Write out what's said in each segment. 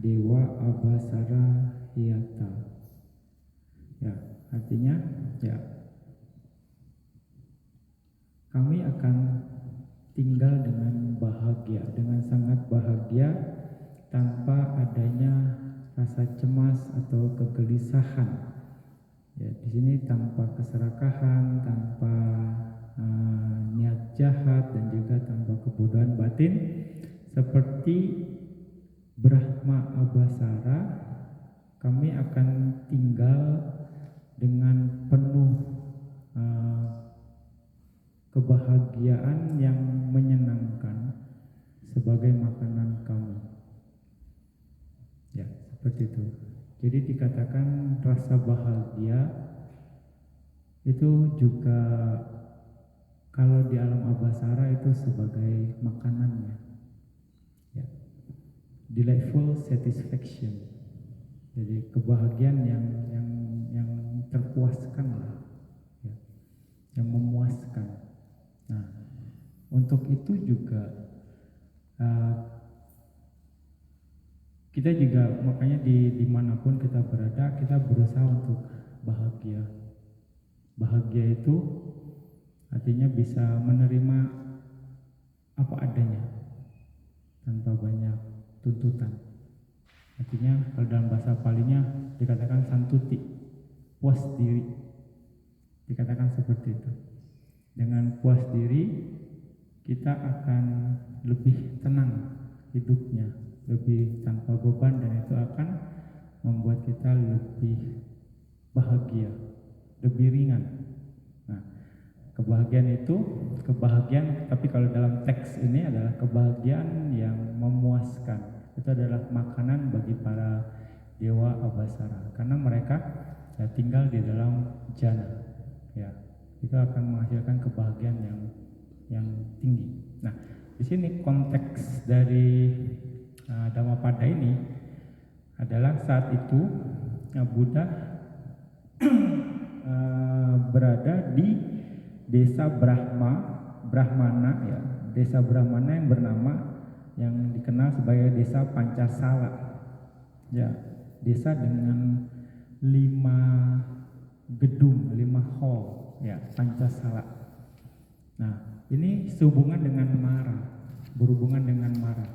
Dewa Abhasara Hyata. Ya, artinya ya kami akan tinggal dengan bahagia, dengan sangat bahagia tanpa adanya rasa cemas atau kegelisahan. Ya, di sini tanpa keserakahan, tanpa niat jahat dan juga tanpa kebodohan batin, seperti Brahma Abhasara, kami akan tinggal dengan penuh kebahagiaan yang menyenangkan sebagai makanan kami. Ya, seperti itu. Jadi dikatakan rasa bahagia itu juga kalau di alam abhasara itu sebagai makanannya. Ya. Delightful satisfaction. Jadi kebahagiaan yang terpuaskan lah. Ya. Yang memuaskan. Nah, untuk itu juga kita juga makanya dimanapun kita berada, kita berusaha untuk bahagia. Bahagia itu artinya bisa menerima apa adanya tanpa banyak tuntutan. Artinya kalau dalam bahasa Palinya dikatakan santuti, puas diri. Dikatakan seperti itu. Dengan puas diri kita akan lebih tenang hidupnya, lebih tanpa beban, dan itu akan membuat kita lebih bahagia, lebih ringan. Nah, kebahagiaan tapi kalau dalam teks ini adalah kebahagiaan yang memuaskan. Itu adalah makanan bagi para dewa abhasara karena mereka ya tinggal di dalam jana. Ya, itu akan menghasilkan kebahagiaan yang tinggi. Nah, di sini konteks dari Dhammapada ini adalah saat itu Buddha berada di desa Brahmana ya, desa Brahmana yang bernama yang dikenal sebagai desa Pancasala. Ya, desa dengan 5 gedung, 5 hall ya, Pancasala. Nah, ini berhubungan dengan Mara.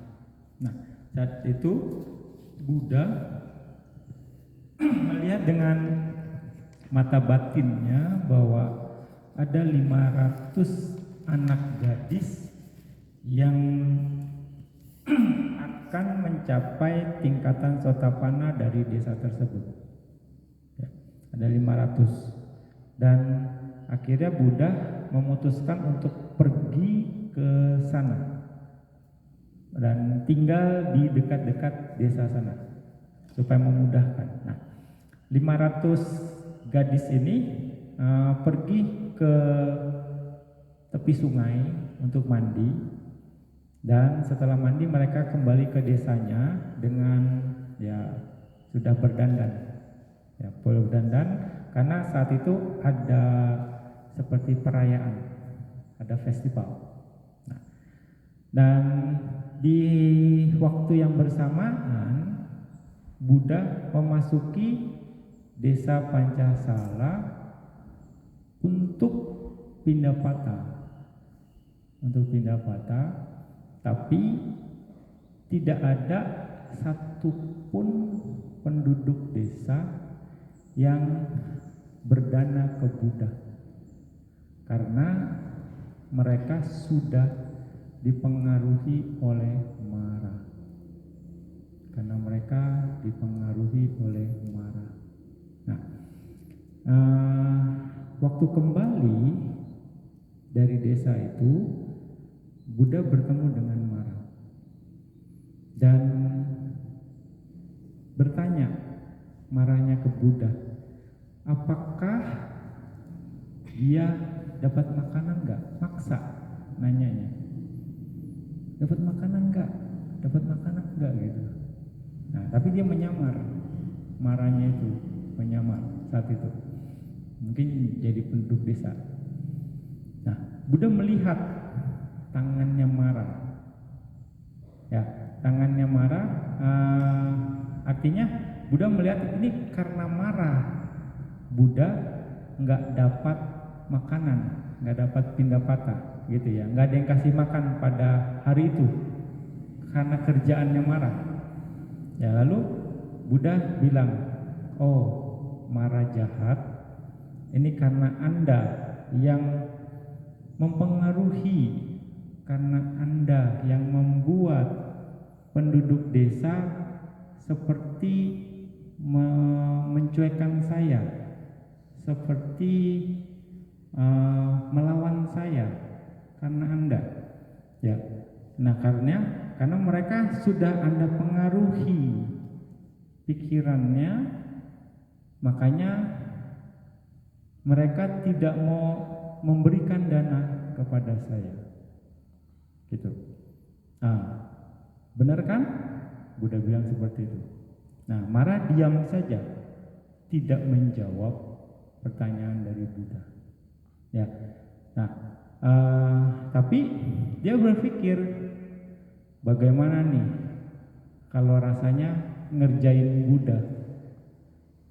Nah, saat itu Buddha melihat dengan mata batinnya bahwa ada 500 anak gadis yang akan mencapai tingkatan Sotapanna dari desa tersebut. Ya, ada 500. Dan akhirnya Buddha memutuskan untuk pergi ke sana dan tinggal di dekat-dekat desa sana supaya memudahkan. Nah, 500 gadis ini pergi ke tepi sungai untuk mandi, dan setelah mandi mereka kembali ke desanya dengan ya sudah berdandan, ya berdandan karena saat itu ada seperti perayaan, ada festival. Nah, dan di waktu yang bersamaan Buddha memasuki desa Pancasala untuk pindah patah, tapi tidak ada satupun penduduk desa yang berdana ke Buddha karena mereka sudah dipengaruhi oleh Mara. Nah, waktu kembali dari desa itu, Buddha bertemu dengan Mara dan bertanya Maranya ke Buddha, apakah dia dapat makanan enggak? Maksa nanyanya, dapat makanan enggak gitu. Nah, tapi dia menyamar, Maranya itu menyamar saat itu, mungkin jadi penduduk desa. Nah, Buddha melihat tangannya Mara, ya, tangannya marah, artinya Buddha melihat ini karena marah Buddha nggak dapat makanan, nggak dapat pindapata gitu ya, nggak ada yang kasih makan pada hari itu karena kerjaannya marah. Ya lalu Buddha bilang, oh marah jahat ini karena Anda yang mempengaruhi, karena Anda yang membuat penduduk desa seperti mencuekkan saya, seperti melawan saya karena Anda. Ya. Nah, karena mereka sudah Anda pengaruhi pikirannya, makanya mereka tidak mau memberikan dana kepada saya. Gitu. Nah, benar kan? Buddha bilang seperti itu. Nah, Mara diam saja, tidak menjawab pertanyaan dari Buddha. Ya. Nah, tapi dia berpikir, bagaimana nih kalau rasanya ngerjain Buddha?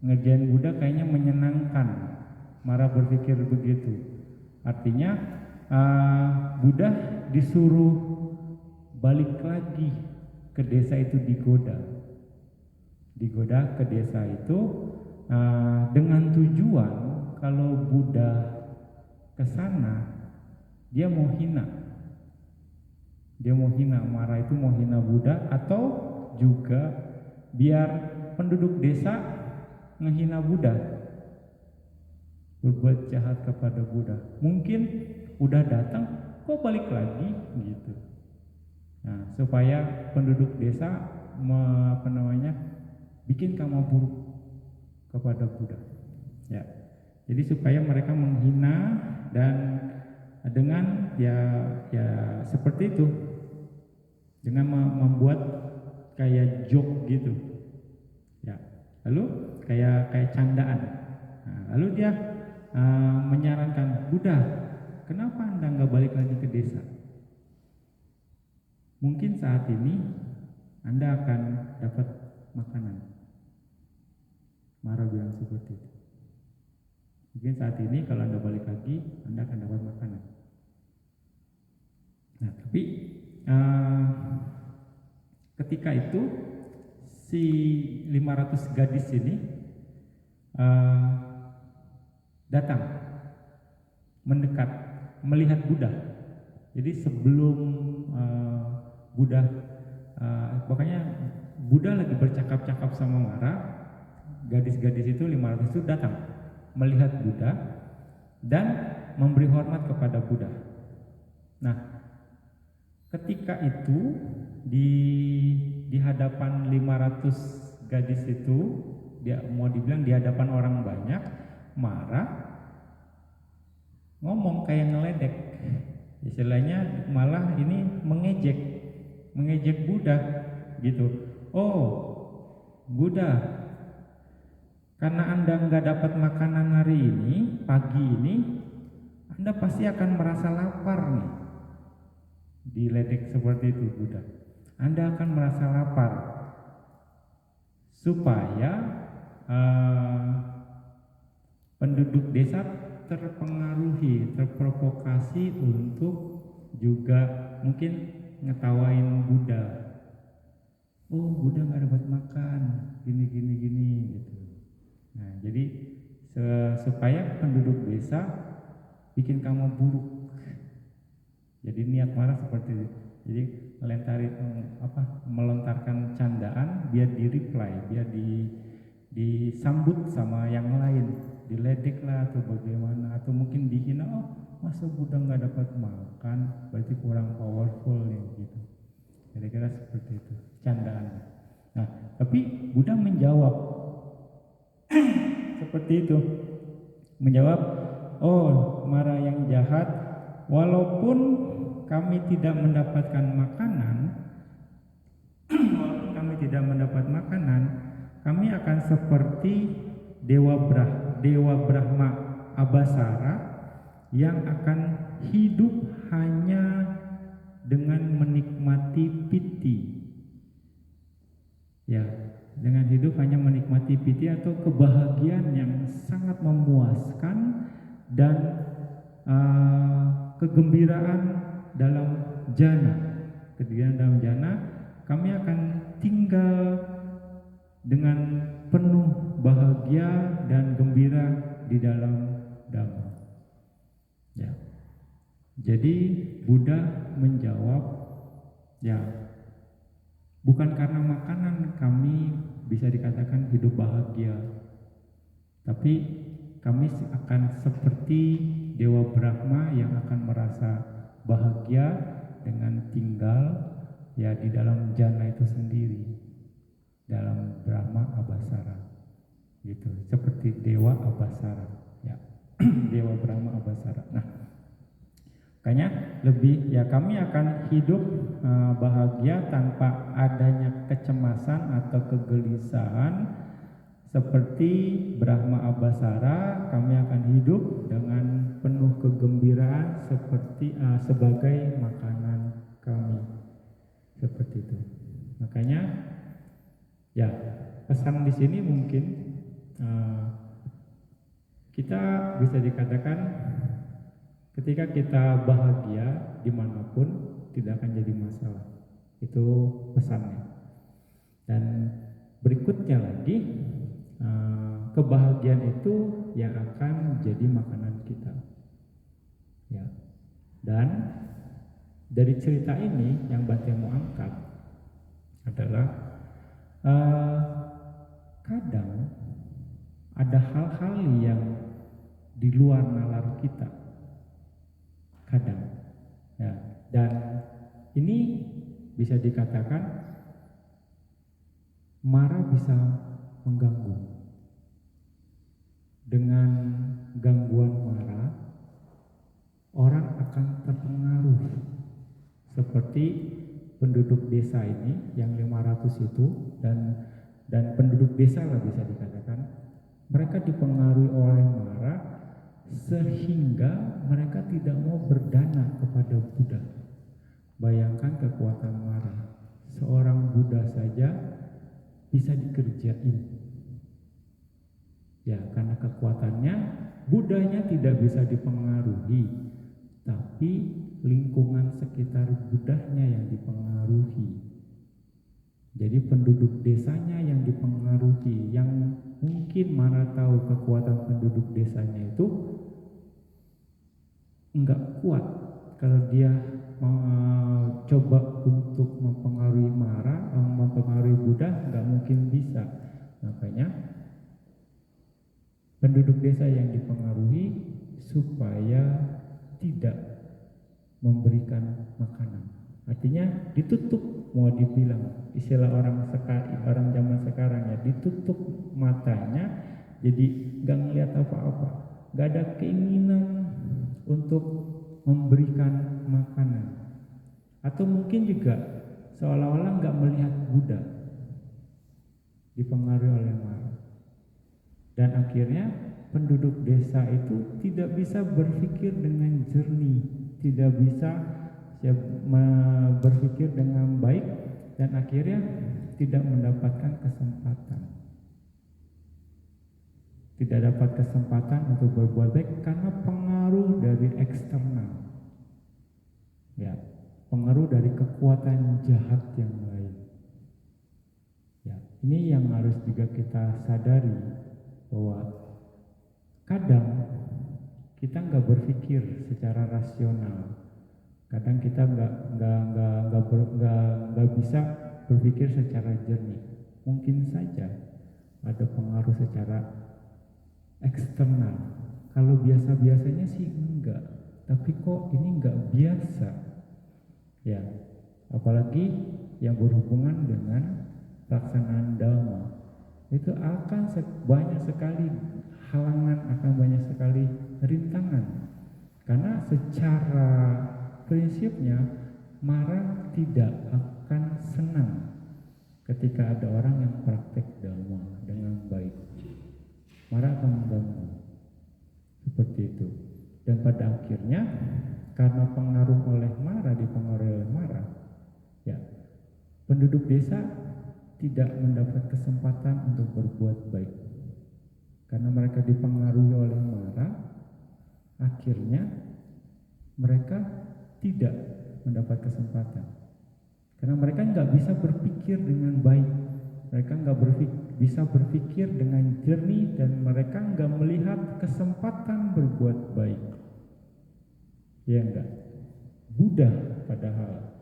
Ngerjain Buddha kayaknya menyenangkan. Mara berpikir begitu. Artinya Buddha disuruh balik lagi ke desa itu, digoda ke desa itu dengan tujuan kalau Buddha ke sana dia mau hina, Mara itu mau hina Buddha, atau juga biar penduduk desa ngehina Buddha, berbuat jahat kepada Buddha. Mungkin udah datang kok balik lagi gitu. Nah, supaya penduduk desa bikin kamu buruk kepada Buddha. Ya. Jadi supaya mereka menghina, dan dengan ya seperti itu, dengan membuat kayak joke gitu. Ya. Lalu kayak candaan. Nah, lalu dia menyarankan, Buddha, kenapa Anda nggak balik lagi ke desa? Mungkin saat ini Anda akan dapat makanan. Mara bilang seperti itu. Mungkin saat ini kalau Anda balik lagi, Anda akan dapat makanan. Nah, tapi ketika itu si 500 gadis ini datang, mendekat, melihat Buddha. Jadi sebelum Buddha, pokoknya Buddha lagi bercakap-cakap sama Mara, gadis-gadis itu 500 itu datang melihat Buddha dan memberi hormat kepada Buddha. Nah, ketika itu di hadapan 500 gadis itu, dia mau dibilang di hadapan orang banyak, Mara ngomong kayak ngeledek, istilahnya malah ini mengejek Buddha gitu. Oh Buddha, karena Anda nggak dapat makanan hari ini, pagi ini, Anda pasti akan merasa lapar nih. Diledek seperti itu Buddha. Anda akan merasa lapar, supaya penduduk desa terpengaruhi, terprovokasi untuk juga mungkin ngetawain Buddha. Oh Buddha nggak dapat makan, gini gitu. Nah, jadi supaya penduduk desa bikin kamu buruk. Jadi niat Mara seperti itu. Jadi melontarkan candaan biar di-reply, biar disambut sama yang lain, diledek lah atau bagaimana, atau mungkin dihina. Oh masa Buddha nggak dapat makan, berarti kurang powerful nih gitu. Kira-kira seperti itu candaan. Nah, tapi Buddha menjawab seperti itu, menjawab, oh Mara yang jahat, walaupun kami tidak mendapatkan makanan, kami akan seperti Dewa Brahma Abasara yang akan hidup hanya dengan menikmati piti. Ya, dengan hidup hanya menikmati piti atau kebahagiaan yang sangat memuaskan dan kegembiraan dalam jana. Kemudian dalam jana kami akan tinggal dengan penuh bahagia dan gembira di dalam Dhamma. Ya. Jadi Buddha menjawab, ya, bukan karena makanan kami bisa dikatakan hidup bahagia, tapi kami akan seperti Dewa Brahma yang akan merasa bahagia dengan tinggal ya di dalam jana itu sendiri, dalam Brahma Abhasara, gitu, seperti Dewa Abhasara, ya, Dewa Brahma Abhasara. Nah, makanya lebih ya kami akan hidup bahagia tanpa adanya kecemasan atau kegelisahan seperti Brahma Abhasara. Kami akan hidup dengan penuh kegembiraan seperti sebagai makanan kami, seperti itu. Makanya ya pesan di sini mungkin kita bisa dikatakan ketika kita bahagia dimanapun tidak akan jadi masalah. Itu pesannya. Dan berikutnya lagi, kebahagiaan itu yang akan jadi makanan kita. Ya. Dan dari cerita ini yang Bante mau angkat adalah kadang ada hal-hal yang di luar nalar kita. Kadang, ya, dan ini bisa dikatakan marah bisa mengganggu. Dengan gangguan marah, orang akan terpengaruh. Seperti penduduk desa ini yang 500 itu dan penduduk desa lah bisa dikatakan, mereka dipengaruhi oleh marah sehingga mereka tidak mau berdana kepada Buddha. Bayangkan kekuatan marah. Seorang Buddha saja bisa dikerjain. Ya, karena kekuatannya, Buddhanya tidak bisa dipengaruhi, tapi lingkungan sekitar Buddhanya yang dipengaruhi. Jadi penduduk desanya yang dipengaruhi, yang mungkin mana tahu kekuatan penduduk desanya itu enggak kuat. Kalau dia coba untuk mempengaruhi marah, mempengaruhi Buddha, enggak mungkin bisa. Makanya penduduk desa yang dipengaruhi supaya tidak memberikan makanan. Artinya ditutup, mau dibilang istilah orang zaman sekarang ya, ditutup matanya, jadi nggak ngeliat apa-apa, nggak ada keinginan untuk memberikan makanan, atau mungkin juga seolah-olah nggak melihat Buddha, dipengaruhi oleh marah, dan akhirnya penduduk desa itu tidak bisa berpikir dengan jernih, tidak bisa berpikir dengan baik, dan akhirnya tidak mendapatkan kesempatan. Tidak dapat kesempatan untuk berbuat baik karena pengaruh dari eksternal. Ya, pengaruh dari kekuatan jahat yang lain. Ya, ini yang harus juga kita sadari, bahwa kadang kita nggak berpikir secara rasional. Kadang kita nggak bisa berpikir secara jernih. Mungkin saja ada pengaruh secara eksternal. Kalau biasa-biasanya sih enggak, tapi kok ini enggak biasa. Ya, apalagi yang berhubungan dengan pelaksanaan Dhamma, itu akan banyak sekali halangan, akan banyak sekali rintangan. Karena secara prinsipnya marah tidak akan senang ketika ada orang yang praktek Dhamma dengan baik. Marah akan mengganggu, seperti itu. Dan pada akhirnya karena pengaruh oleh marah, dipengaruhi oleh marah, ya, penduduk desa tidak mendapat kesempatan untuk berbuat baik. Karena mereka dipengaruhi oleh marah, akhirnya mereka tidak mendapat kesempatan. Karena mereka nggak bisa berpikir dengan baik, mereka nggak bisa berpikir dengan jernih, dan mereka nggak melihat kesempatan berbuat baik. Ya enggak? Buddha padahal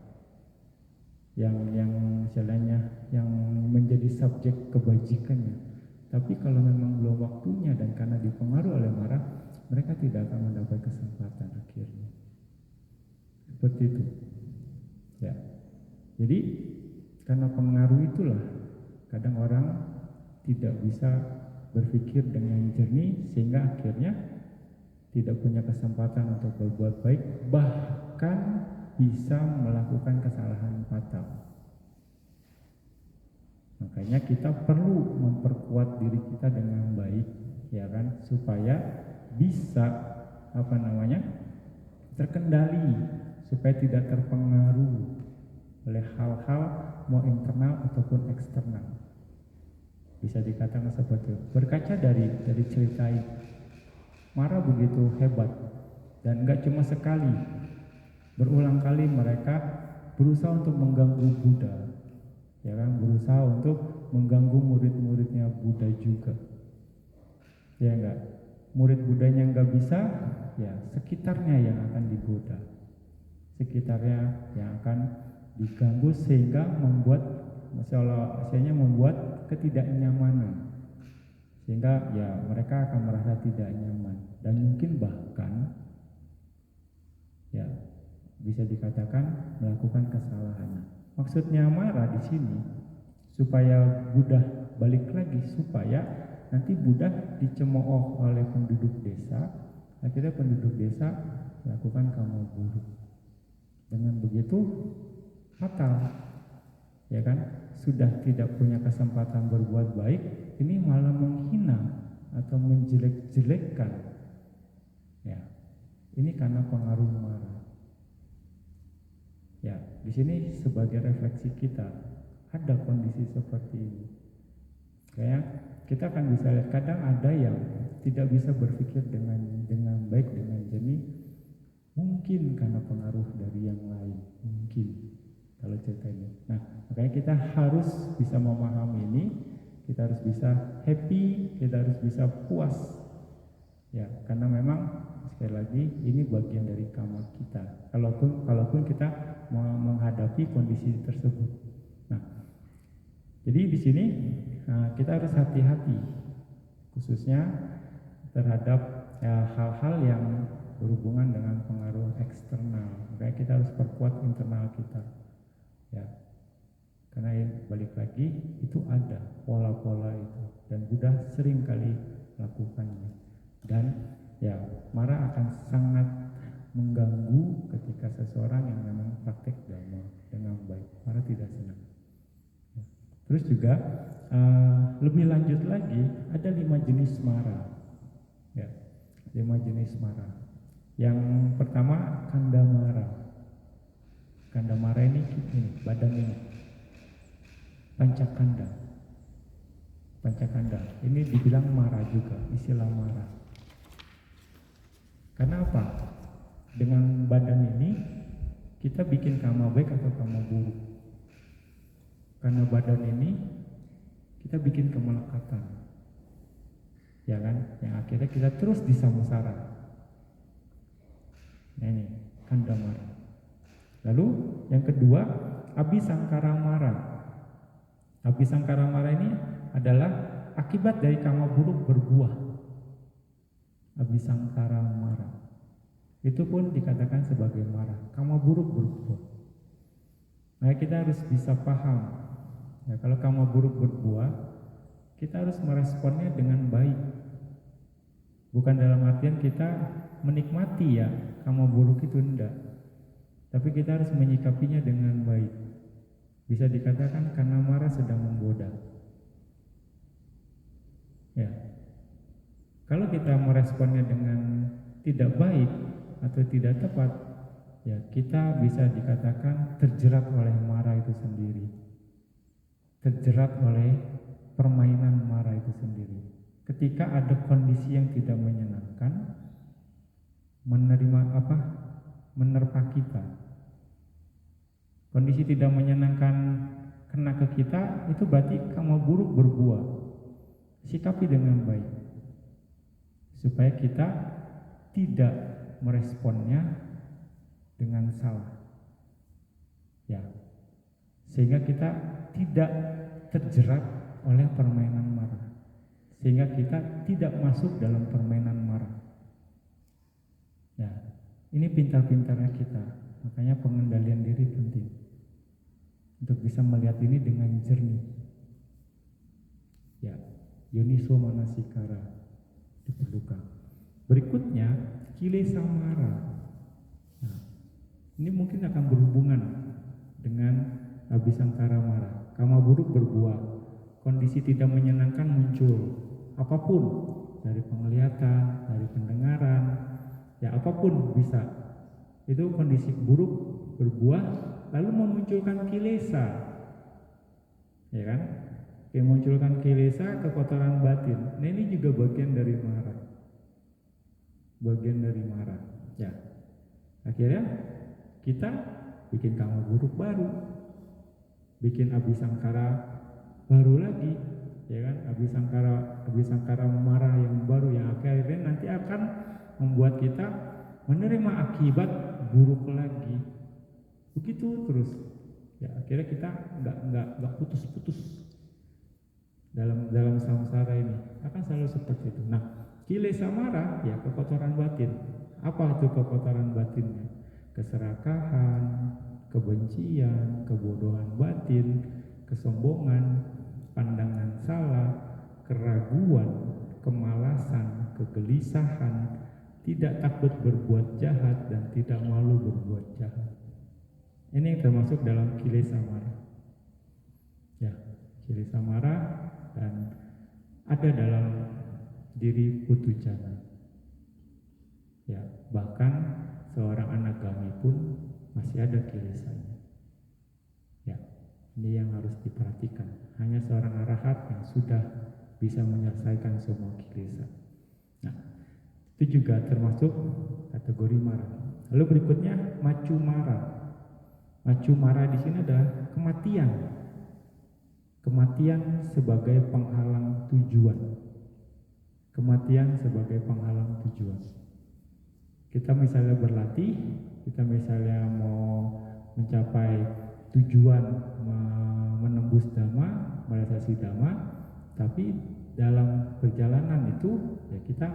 yang istilahnya yang menjadi subjek kebajikannya. Tapi kalau memang belum waktunya dan karena dipengaruhi oleh marah, mereka tidak akan mendapat kesempatan akhirnya. Seperti itu. Ya. Jadi karena pengaruh itulah kadang orang tidak bisa berpikir dengan jernih, sehingga akhirnya tidak punya kesempatan untuk berbuat baik, bahkan bisa melakukan kesalahan fatal. Makanya kita perlu memperkuat diri kita dengan baik, ya kan, supaya bisa terkendali, supaya tidak terpengaruh oleh hal-hal mau internal ataupun eksternal. Bisa dikatakan seperti itu. Berkaca dari cerita ini, marah begitu hebat, dan enggak cuma sekali, berulang kali mereka berusaha untuk mengganggu Buddha, ya kan, berusaha untuk mengganggu murid-muridnya Buddha juga, ya enggak. Murid Buddhanya enggak bisa, ya sekitarnya yang akan digoda, sekitarnya yang akan diganggu, sehingga membuat ketidaknyamanan, sehingga ya mereka akan merasa tidak nyaman, dan mungkin bahkan ya bisa dikatakan melakukan kesalahan. Maksudnya marah di sini supaya Buddha balik lagi, supaya nanti Buddha dicemooh oleh penduduk desa, akhirnya penduduk desa melakukan karma buruk. Dengan begitu fatal, ya kan, sudah tidak punya kesempatan berbuat baik, ini malah menghina atau menjelek-jelekkan, ya, ini karena pengaruh marah. Ya, di sini sebagai refleksi kita, ada kondisi seperti ini. Kayak kita akan bisa lihat, kadang ada yang tidak bisa berpikir dengan baik, dengan jernih, mungkin karena pengaruh dari yang lain, mungkin. Kalau cerita ini, nah makanya kita harus bisa memahami ini, kita harus bisa happy, kita harus bisa puas, ya, karena memang sekali lagi ini bagian dari karma kita. Kalaupun kita menghadapi kondisi tersebut. Nah, jadi di sini kita harus hati-hati, khususnya terhadap hal-hal yang berhubungan dengan pengaruh eksternal. Makanya kita harus perkuat internal kita. Ya, karena balik lagi itu ada pola-pola itu, dan Buddha sering kali lakukannya, dan ya marah akan sangat mengganggu ketika seseorang yang memang praktek dhamma dengan baik. Marah tidak senang. Ya. Terus juga lebih lanjut lagi, ada 5 jenis marah. Ya, 5 jenis marah. Yang pertama kanda marah. Kanda marah ini badan ini, pancakanda. Ini dibilang marah juga, istilah marah. Karena apa? Dengan badan ini kita bikin karma baik atau karma buruk. Karena badan ini kita bikin kemelekatan, ya kan? Yang akhirnya kita terus di samsara. Nah, ini kanda marah. Lalu yang kedua, abhisangkara marah. Abhisangkara marah ini adalah akibat dari karma buruk berbuah. Abhisangkara marah itu pun dikatakan sebagai marah, karma buruk berbuah. Nah, kita harus bisa paham, ya, kalau karma buruk berbuah, kita harus meresponnya dengan baik. Bukan dalam artian kita menikmati ya karma buruk itu, enggak. Tapi kita harus menyikapinya dengan baik. Bisa dikatakan karena marah sedang menggoda. Ya. Kalau kita meresponnya dengan tidak baik atau tidak tepat, ya kita bisa dikatakan terjerat oleh marah itu sendiri. terjerat oleh permainan marah itu sendiri. Ketika ada kondisi yang tidak menyenangkan, menerpa kita. Kondisi tidak menyenangkan kena ke kita, itu berarti karma buruk berbuah. Sikapi dengan baik, supaya kita tidak meresponnya dengan salah. Ya, sehingga kita tidak terjerat oleh permainan marah, sehingga kita tidak masuk dalam permainan marah. Ya, ini pintar-pintarnya kita. Makanya pengendalian diri penting untuk bisa melihat ini dengan jernih. Ya, yoniso manasikara diperlukan. Berikutnya, kilesa mara. Nah, ini mungkin akan berhubungan dengan abhisangkara mara. Kama buruk berbuah, kondisi tidak menyenangkan muncul. Apapun, dari penglihatan, dari pendengaran, ya apapun bisa. Itu kondisi buruk berbuah, lalu memunculkan kilesa, ya kan? Memunculkan kilesa, kekotoran batin. Nah, ini juga bagian dari marah. Bagian dari marah. Ya, akhirnya kita bikin kama buruk baru, bikin abhisangkara baru lagi, ya kan? Abhisangkara marah yang baru yang akhirnya nanti akan membuat kita menerima akibat buruk lagi. Begitu terus. Ya, akhirnya kita nggak putus-putus dalam samsara ini. Akan selalu seperti itu. Nah, kilesa marah ya kekotoran batin. Apa itu kekotoran batinnya? Keserakahan, kebencian, kebodohan batin, kesombongan, pandangan salah, keraguan, kemalasan, kegelisahan, tidak takut berbuat jahat dan tidak malu berbuat jahat. Ini yang termasuk dalam kilesa marah. Ya, kilesa marah dan ada dalam diri putucana. Ya, bahkan seorang anagami pun masih ada kilesanya. Ya, ini yang harus diperhatikan. Hanya seorang arahat yang sudah bisa menyelesaikan semua kilesa. Nah, itu juga termasuk kategori marah. Lalu berikutnya macu marah. Macu marah di sini adalah kematian. Kematian sebagai penghalang tujuan. Kematian sebagai penghalang tujuan. Kita misalnya berlatih, kita misalnya mau mencapai tujuan menembus dhamma, merealisasi dhamma, tapi dalam perjalanan itu ya kita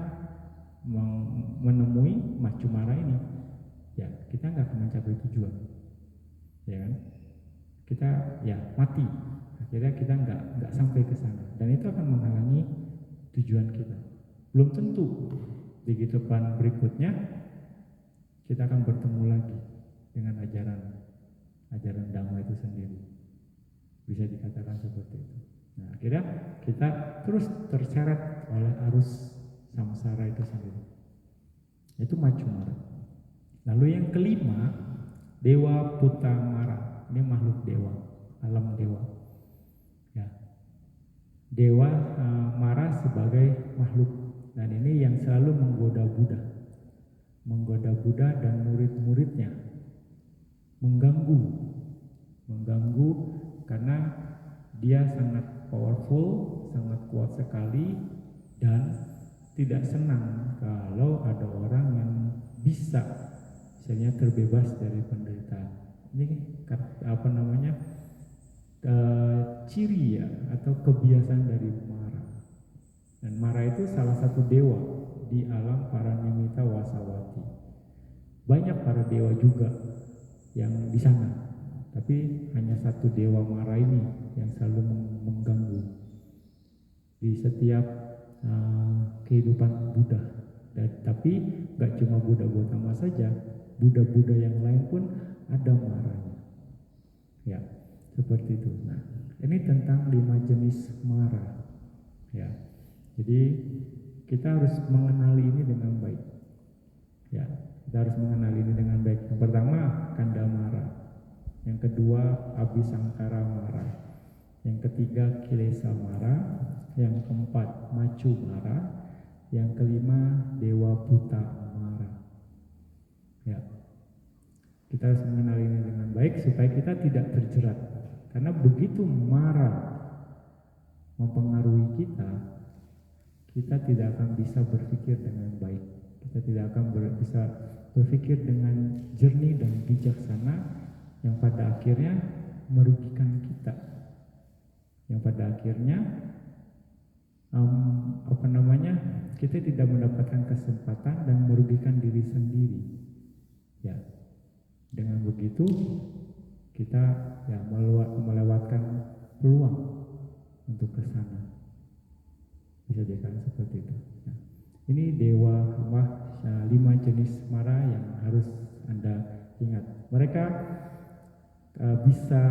menemui macu mara ini, ya kita nggak akan mencapai tujuan, ya kan? Kita ya mati, akhirnya kita nggak sampai ke sana, dan itu akan menghalangi tujuan kita. Belum tentu di kehidupan berikutnya kita akan bertemu lagi dengan ajaran dhamma itu sendiri. Bisa dikatakan seperti itu. Nah, akhirnya kita terus terseret oleh arus samsara itu sendiri. Itu macu mara. Lalu yang kelima, dewa puta mara. Ini makhluk dewa, alam dewa. Ya. Dewa mara sebagai makhluk, dan ini yang selalu menggoda Buddha dan murid-muridnya, mengganggu karena dia sangat powerful, sangat kuat sekali, dan tidak senang kalau ada orang yang bisa misalnya terbebas dari penderitaan. Ini ciri ya atau kebiasaan dari Mara. Dan Mara itu salah satu dewa di alam para nimita wasawati. Banyak para dewa juga yang di sana, tapi hanya satu dewa Mara ini yang selalu mengganggu di setiap kehidupan Buddha. Tapi gak cuma Buddha Gautama saja, Buddha-Buddha yang lain pun ada maranya. Ya, seperti itu. Nah, ini tentang 5 jenis mara. Ya, jadi kita harus mengenali ini dengan baik. Ya, kita harus mengenali ini dengan baik. Yang pertama, kanda mara. Yang kedua, abhisangkara mara. yang ketiga kilesa mara, yang keempat macu mara, yang kelima dewa buta mara. Ya, kita harus mengenal ini dengan baik supaya kita tidak terjerat. Karena begitu marah mempengaruhi kita, kita tidak akan bisa berpikir dengan baik. Kita tidak akan bisa berpikir dengan jernih dan bijaksana, yang pada akhirnya merugikan kita, yang pada akhirnya kita tidak mendapatkan kesempatan dan merugikan diri sendiri. Ya, dengan begitu kita ya melewatkan peluang untuk ke sana. Bisa dikatakan seperti itu. Nah, ini dewa 5 jenis mara yang harus Anda ingat. Mereka bisa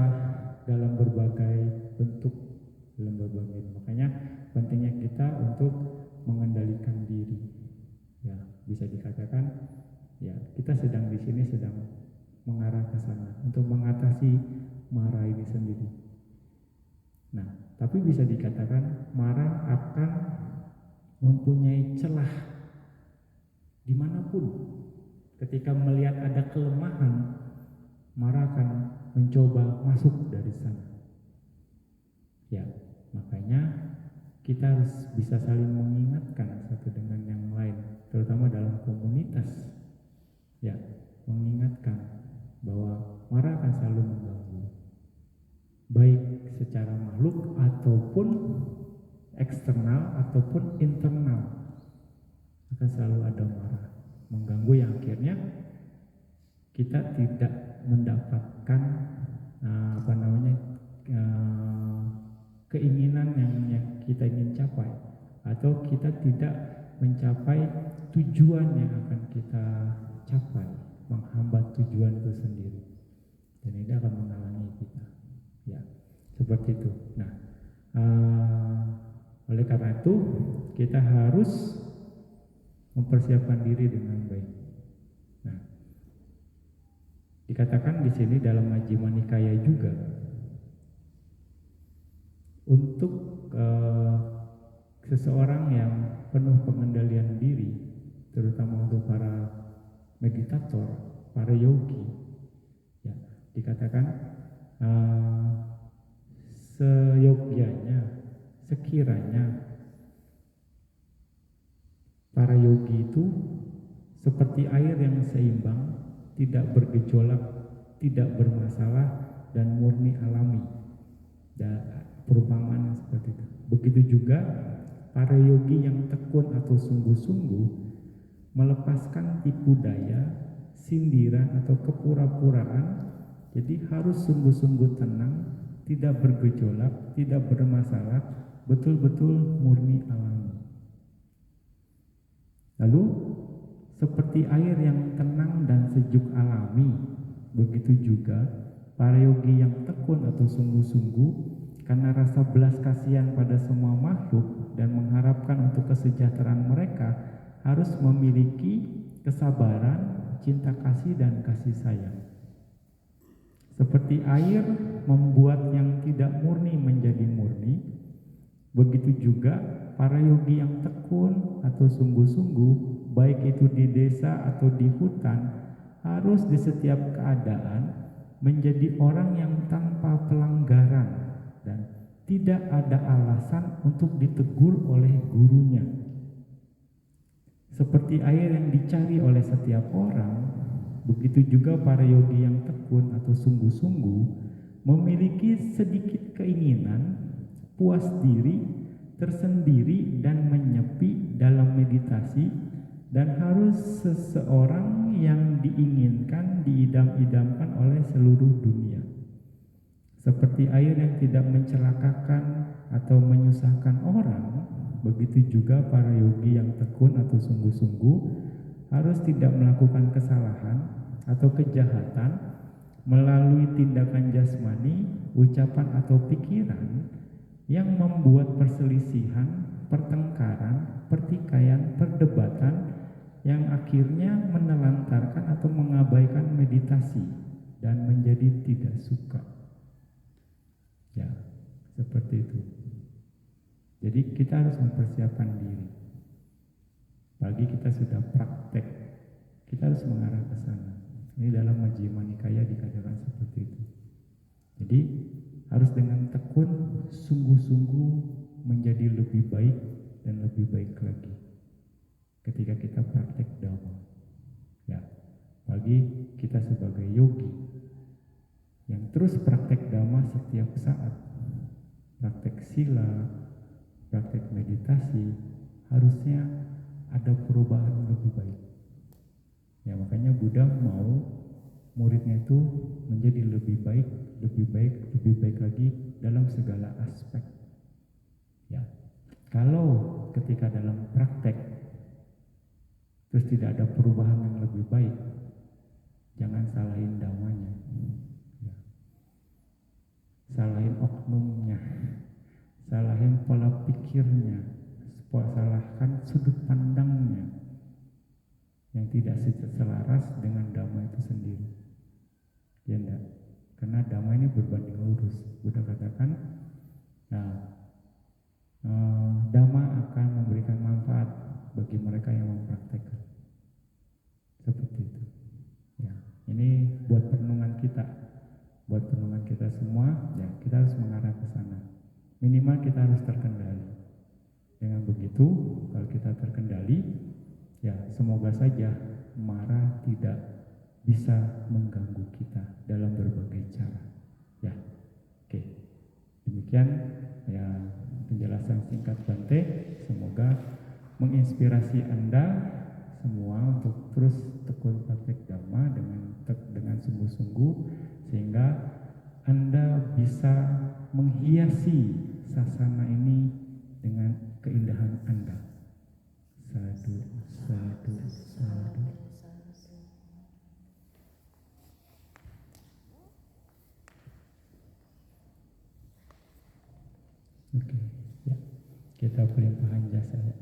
dalam berbagai bentuk, dalam berbagai. Makanya pentingnya kita untuk mengendalikan diri. Ya, bisa dikatakan ya kita sedang di sini sedang mengarah ke sana untuk mengatasi mara ini sendiri. Nah, tapi bisa dikatakan mara akan mempunyai celah dimanapun. Ketika melihat ada kelemahan, mara akan mencoba masuk dari sana. Ya, makanya kita harus bisa saling mengingatkan satu dengan yang lain, terutama dalam komunitas. Ya, mengingatkan bahwa mara akan selalu mengganggu, baik secara makhluk ataupun eksternal ataupun internal, akan selalu ada marah mengganggu yang akhirnya kita tidak mendapatkan keinginan yang kita ingin capai, atau kita tidak mencapai tujuan yang akan kita capai, menghambat tujuan itu sendiri, dan ini akan menghalangi kita. Ya, seperti itu. Nah, oleh karena itu kita harus mempersiapkan diri dengan baik. Nah, dikatakan di sini dalam Majjhima Nikaya juga untuk seseorang yang penuh pengendalian diri, terutama untuk para meditator, para yogi, ya, dikatakan seyogyanya, sekiranya para yogi itu seperti air yang seimbang, tidak bergejolak, tidak bermasalah, dan murni alami. Dan perumpamaan seperti itu. Begitu juga para yogi yang tekun atau sungguh-sungguh melepaskan tipu daya, sindiran atau kepura-puraan. Jadi harus sungguh-sungguh tenang, tidak bergejolak, tidak bermasalah, betul-betul murni alami. Lalu seperti air yang tenang dan sejuk alami, begitu juga para yogi yang tekun atau sungguh-sungguh karena rasa belas kasihan pada semua makhluk dan mengharapkan untuk kesejahteraan mereka harus memiliki kesabaran, cinta kasih, dan kasih sayang. Seperti air membuat yang tidak murni menjadi murni, begitu juga para yogi yang tekun atau sungguh-sungguh, baik itu di desa atau di hutan, harus di setiap keadaan menjadi orang yang tanpa pelanggaran dan tidak ada alasan untuk ditegur oleh gurunya. Seperti air yang dicari oleh setiap orang, begitu juga para yogi yang tekun atau sungguh-sungguh memiliki sedikit keinginan, puas diri, tersendiri, dan menyepi dalam meditasi, dan harus seseorang yang diinginkan, diidam-idamkan oleh seluruh dunia. Seperti air yang tidak mencelakakan atau menyusahkan orang, begitu juga para yogi yang tekun atau sungguh-sungguh harus tidak melakukan kesalahan atau kejahatan melalui tindakan jasmani, ucapan atau pikiran yang membuat perselisihan, pertengkaran, pertikaian, perdebatan yang akhirnya menelantarkan atau mengabaikan meditasi dan menjadi tidak suka. Ya, Seperti itu. Jadi kita harus mempersiapkan diri. Pagi kita sudah praktek, kita harus mengarah ke sana. Ini dalam Majjhima Nikaya dikatakan seperti itu. Jadi harus dengan tekun, sungguh-sungguh menjadi lebih baik dan lebih baik lagi ketika kita praktek Dhamma. Ya, bagi kita sebagai yogi yang terus praktek Dhamma setiap saat, praktek sila, praktek meditasi, harusnya ada perubahan lebih baik. Ya, makanya Buddha mau muridnya itu menjadi lebih baik, lebih baik, lebih baik lagi dalam segala aspek. Ya, kalau ketika dalam praktek terus tidak ada perubahan yang lebih baik, jangan salahin dhammanya, ya. Salahin oknumnya, salahin pola pikirnya, salahkan sudut pandangnya yang tidak selaras dengan dhamma itu sendiri. Ya enggak? Karena dhamma ini berbanding lurus. Buddha katakan, nah, dhamma akan memberikan manfaat bagi mereka yang mempraktekkan. Seperti itu. Ya, ini buat perenungan kita semua. Ya, kita harus mengarah ke sana. Minimal kita harus terkendali. Dengan begitu, kalau kita terkendali, ya semoga saja marah tidak bisa mengganggu kita dalam berbagai cara. Ya, oke. Demikian ya penjelasan singkat Bante. Semoga menginspirasi Anda semua untuk terus tekun praktek Dhamma dengan sungguh-sungguh, sehingga Anda bisa menghiasi sasana ini dengan keindahan Anda. Sadu, sadu, sadu. Oke, ya. Kita berimpahan jasa ya.